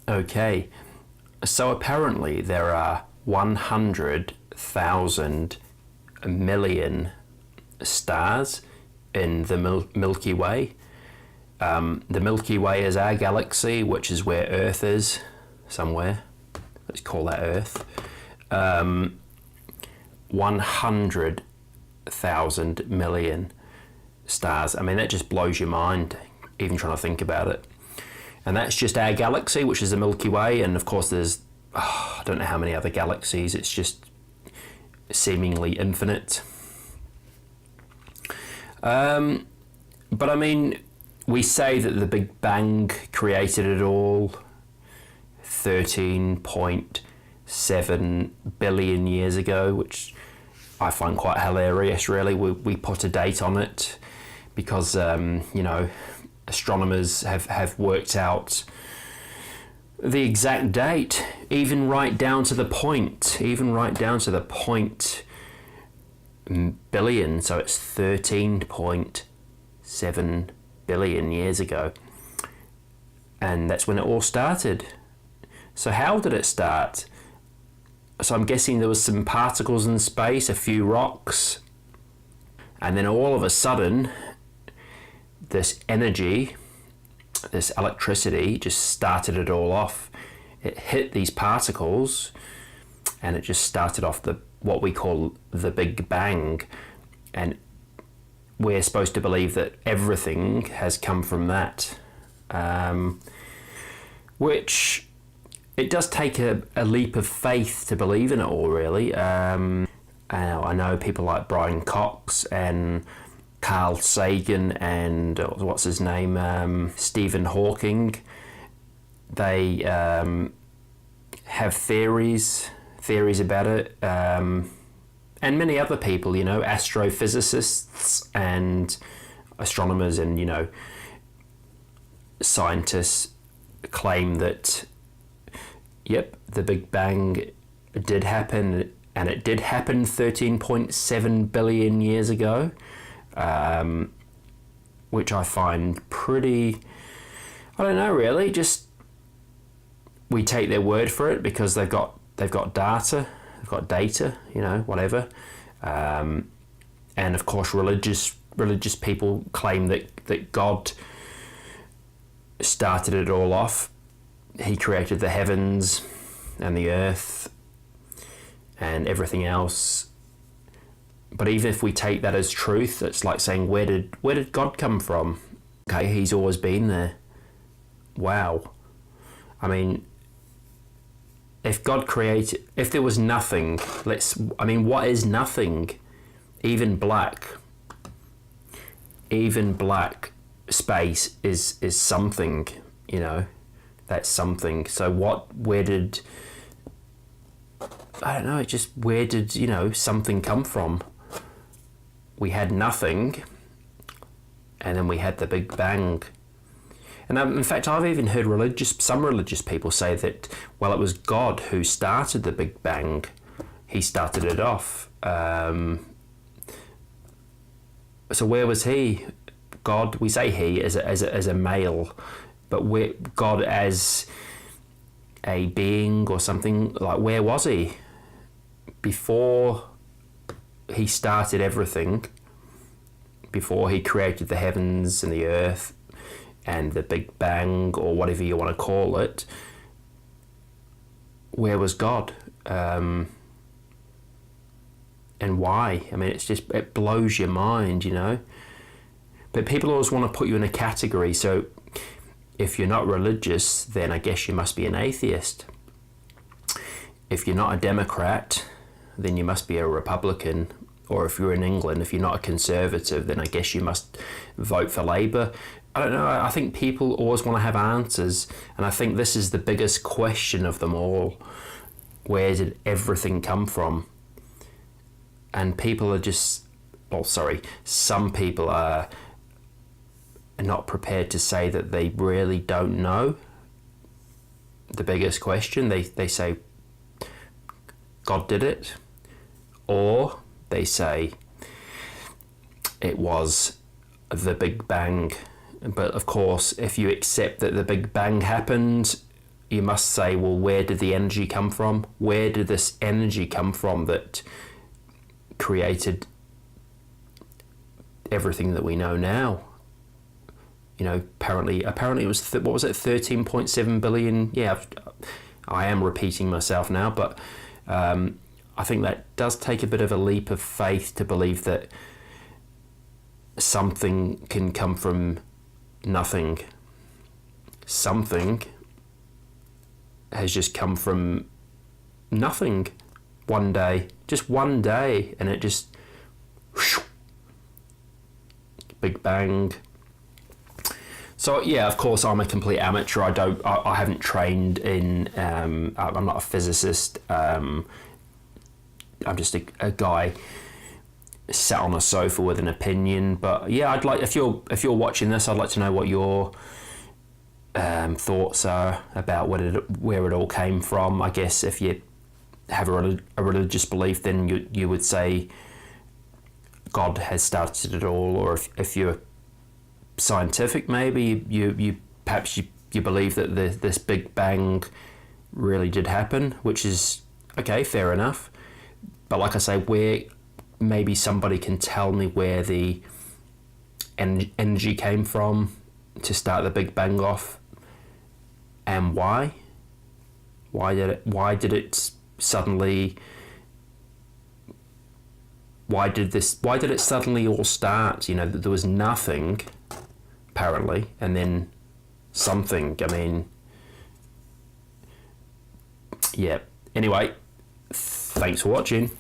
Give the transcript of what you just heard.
Okay, so apparently there are 100,000 million stars in the Milky Way. The Milky Way is our galaxy, which is where Earth is, somewhere. Let's call that Earth. 100,000 million stars. I mean, that just blows your mind, even trying to think about it. And that's just our galaxy, which is the Milky Way. And of course, there's, I don't know how many other galaxies. It's just seemingly infinite. But I mean, we say that the Big Bang created it all 13.7 billion years ago, which I find quite hilarious, really. We put a date on it because, astronomers have worked out the exact date, even right down to the point billion. So it's 13.7 billion years ago. And that's when it all started. So how did it start? So I'm guessing there was some particles in space, a few rocks, and then all of a sudden, this energy, this electricity, just started it all off. It hit these particles, and it just started off what we call the Big Bang. And we're supposed to believe that everything has come from that, which it does take a leap of faith to believe in it all, really. I know people like Brian Cox and Carl Sagan and what's his name, Stephen Hawking. They have theories about it, and many other people, astrophysicists and astronomers and scientists claim that yep, the Big Bang did happen, and it did happen 13.7 billion years ago. Which I find pretty, I don't know, really, just we take their word for it because they've got data, whatever. And of course religious people claim that God started it all off. He created the heavens and the earth and everything else. But even if we take that as truth, it's like saying, where did God come from? Okay, he's always been there. Wow. I mean, if there was nothing, what is nothing? Even black space is something, that's something. So where did something come from? We had nothing, and then we had the Big Bang. And in fact, I've even heard some religious people say that, well, it was God who started the Big Bang. He started it off. So where was he? God, we say he as a male, but God as a being or something, like where was he? Before he started everything, before he created the heavens and the earth and the Big Bang, or whatever you want to call it, where was God? And why? I mean, it blows your mind, But people always want to put you in a category. So if you're not religious, then I guess you must be an atheist. If you're not a Democrat, then you must be a Republican. Or if you're in England, if you're not a Conservative, then I guess you must vote for Labour. I don't know, I think people always want to have answers, and I think this is the biggest question of them all. Where did everything come from? And people are some people are not prepared to say that they really don't know the biggest question. They say God did it, or they say it was the Big Bang. But of course, if you accept that the Big Bang happened, you must say, well, where did the energy come from? Where did this energy come from that created everything that we know now? You know, apparently it was, what was it, 13.7 billion? Yeah, I am repeating myself now, but I think that does take a bit of a leap of faith to believe that something can come from nothing. Something has just come from nothing one day, just one day, and it just whoosh, big bang. So yeah, of course, I'm a complete amateur. I haven't trained in. I'm not a physicist. I'm just a guy sat on a sofa with an opinion. But yeah, I'd like, if you're watching this, I'd like to know what your thoughts are about where it all came from. I guess if you have a religious belief, then you would say God has started it all, or if you're scientific, maybe you perhaps you believe that this Big Bang really did happen, which is okay, fair enough. But like I say, where maybe somebody can tell me where the energy came from to start the Big Bang off, and why did it suddenly all start? You know, there was nothing apparently, and then something. I mean, yeah. Anyway, thanks for watching.